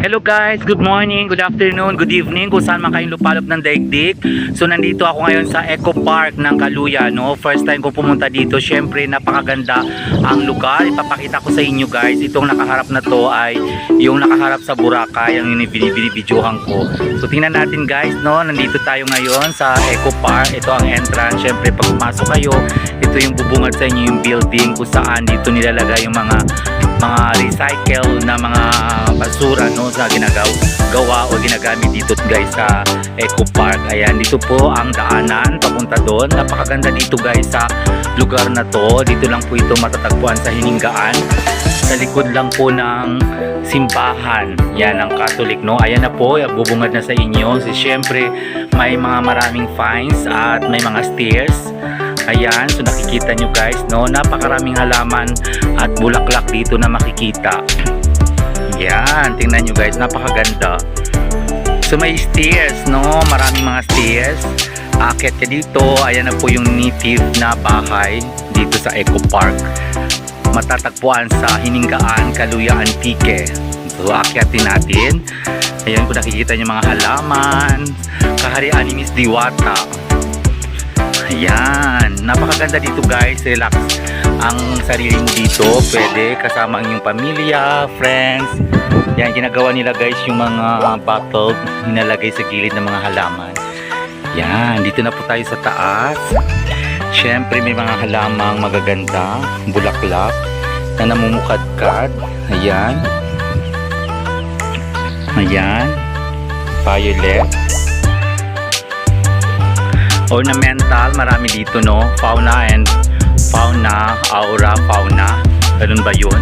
Hello guys, good morning, good afternoon, good evening kung saan man kayong lupalop ng daigdig. So nandito ako ngayon sa Eco Park ng Kaluya, no? First time ko pumunta dito. Syempre napakaganda ang lugar. Ipapakita ko sa inyo guys. Itong nakaharap na to ay yung nakaharap sa Boracay, ang binibidyohan ko. So tingnan natin guys, no? Nandito tayo ngayon sa Eco Park. Ito ang entrance. Syempre pag pumasok kayo, ito yung bubungad sa inyo yung building kung saan dito nilalagay yung mga recycle na mga basura, no, sa ginagawa o ginagamit dito guys sa Eco Park. Ayan, dito po ang daanan papunta doon. Napakaganda dito guys sa lugar na to. Dito lang po ito matatagpuan sa Hiningaan, sa likod lang po ng simbahan yan ng Catholic, no. Ayan na po, bubungad na sa inyo. So, syempre may mga maraming fines at may mga stairs. Ayan, so nakikita nyo guys, no, napakaraming halaman at bulaklak dito na makikita. Yan, tingnan nyo guys, napakaganda. So may stairs, no, maraming mga stairs. Aakyat ka dito. Ayan na po yung native na bahay dito sa Eco Park. Matatagpuan sa Hiningaan, Kaluya, Antique. So aakyatin natin. Ayan, kung nakikita nyo mga halaman, kaharian ni Miss Diwata. Ayan, napakaganda dito guys. Relax ang sarili mo dito. Pwede kasama ang iyong pamilya, friends. Yan, ginagawa nila guys yung mga bottle hinalagay sa gilid ng mga halaman. Yan, dito na po tayo sa taas. Syempre may mga halamang magaganda, bulaklak na namumukadkad. Ayan. Ayan. Violet. Ornamental, marami dito, no? Fauna and fauna, aura, fauna. Ganun ba yun?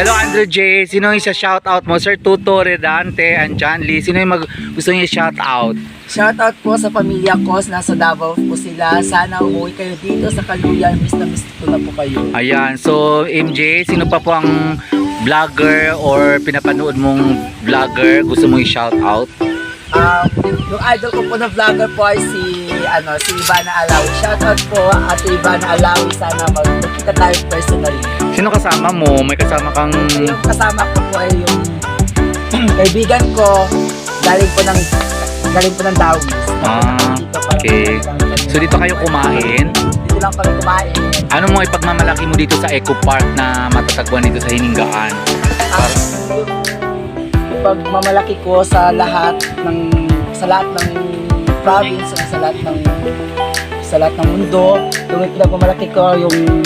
Hello Andrew J. Sino yung isa-shoutout mo? Sir Tuto, Redante, and John Lee. Sino yung gusto niyo shoutout? Shoutout po sa pamilya ko. Nasa Davao po sila. Sana umuwi kayo dito sa Kaluya. Miss na miss ko na po kayo. Ayan. So MJ, sino pa po ang vlogger or pinapanood mong vlogger gusto mong i-shoutout? Yung idol ko po na vlogger po ay si Ivana Alawi. Shoutout po at Ivana Alawi. Sana magkita tayo personally. Sino kasama mo? May kasama kang... Yung kasama ko po ay yung kaibigan ko. Galing po ng Dawis. Okay. So dito kayo kumain? Dito lang kami kumain. Ano mo ipagmamalaki mo dito sa Eco Park na matatagpuan dito sa Hiningaan? Pagmamalaki ko sa lahat ng province, sa lahat ng mundo. Yung pinagmamalaki ko yung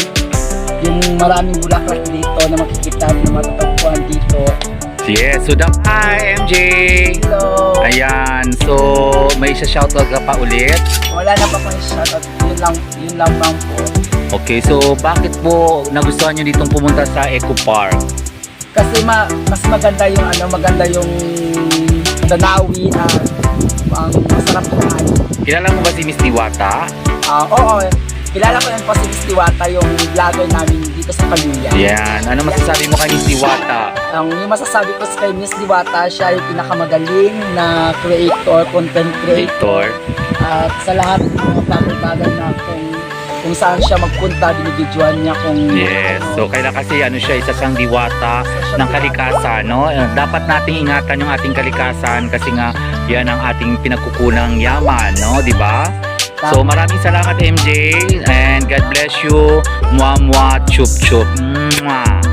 maraming bulaklak dito na makikita at na matatagpuan dito. Yes, so hi MJ! Hello! Ayan, so may isa-shoutout ka pa ulit? Wala na pa pang shoutout, yun lang po. Okay, so bakit po nagustuhan nyo ditong pumunta sa Eco Park? Kasi mas maganda yung tanawin na ang masarap kumain. Kilala mo ba si Miss Diwata? Oo, kilala ko yan po si Miss Diwata, yung vlogger namin dito sa Kaluya. Yan, ano masasabi mo kay Miss Diwata? Yung masasabi ko kay Miss Diwata, siya yung pinakamagaling na content creator. At sa lahat ng mga bagay-bagay na kung kung saan siya magpunta, binibidyohan niya kung Yes. So kailan kasi ano siya, isa siyang diwata ng kalikasan, no? Dapat nating ingatan yung ating kalikasan kasi nga yan ang ating pinagkukunang yaman, no? 'Di ba? So maraming salamat MJ and God bless you. Mwa mwa chup chup. Mwah.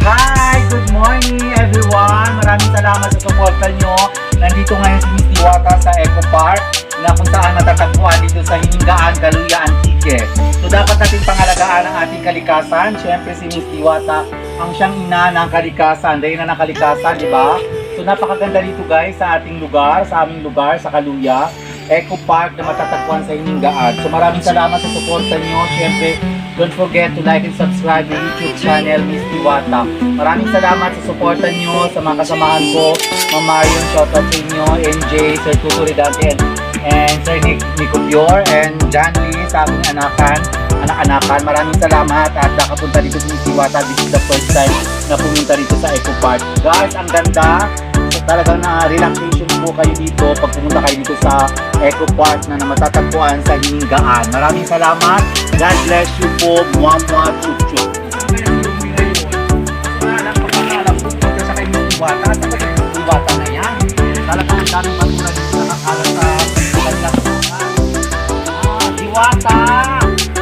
Hi! Good morning everyone! Maraming salamat sa suporta nyo. Nandito ngayon si Miss Diwata sa Eco Park na kung saan matatagpuan dito sa Hiningaan, Galuya, Antique. So dapat natin pangalagaan ang ating kalikasan. Siyempre si Miss Diwata ang siyang ina ng kalikasan. Dahil na ng kalikasan, di ba? So napakaganda dito guys sa ating lugar, sa aming lugar, sa Galuya. Eco Park na matatagpuan sa Hiningaan. So maraming salamat sa suporta nyo. Siyempre, don't forget to like and subscribe the YouTube channel Miss Diwata. Maraming salamat sa suporta nyo, sa mga kasamahan ko. Ma'am Marion, shoutout sa inyo, MJ, Sir Tuto Ridante, and Sir Nico Pior, and John Lee sa aming anak-anakan. Maraming salamat at nakapunta dito sa Miss Diwata. This is the first time na pumunta dito sa Eco Park. Guys, ang ganda. So, talagang na relaxation po kayo dito pag pumunta kayo dito sa Eco Park na matatagpuan sa Hiningaan. Maraming salamat. God bless you po. Mwa mwa chup chup. Sa kay Miss Diwata, sa kay Miss Diwata na yan. Talagang ang daming basura dito nakakalat sa kanilang mga. Diwata!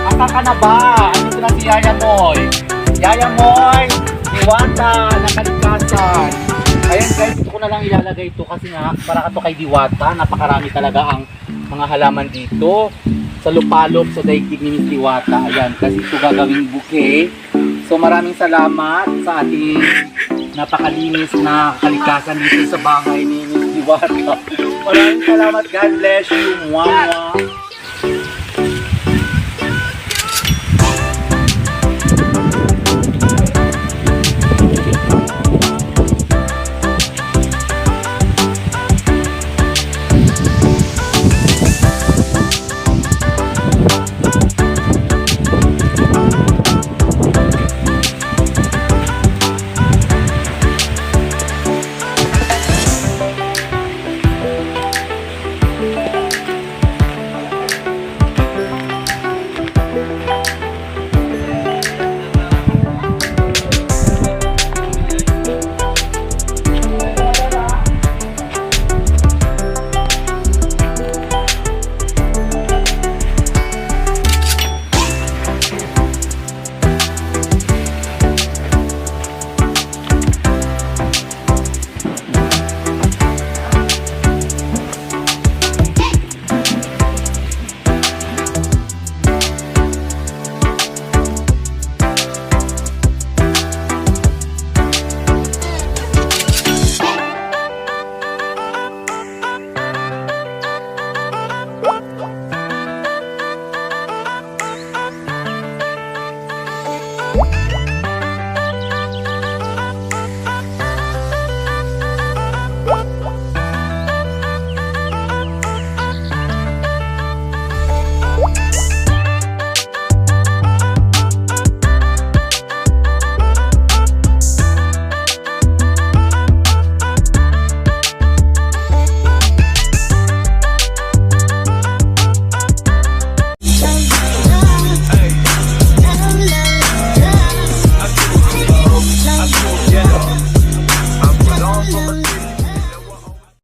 Asa ka na ba? Ano ito na si Yaya Moy? Yaya Moy! Diwata! Nakalikasan! Ayan guys, ito ko na lang ilalagay ito kasi nga para ka to kay Diwata. Napakarami talaga ang mga halaman dito sa lupalop sa daigdig ni Miss Diwata. Ayan, kasi ito gagawing bouquet. So maraming salamat sa ating napakalinis na kalikasan dito sa bahay ni Miss Diwata. Maraming salamat. God bless you. Mwah, mwah.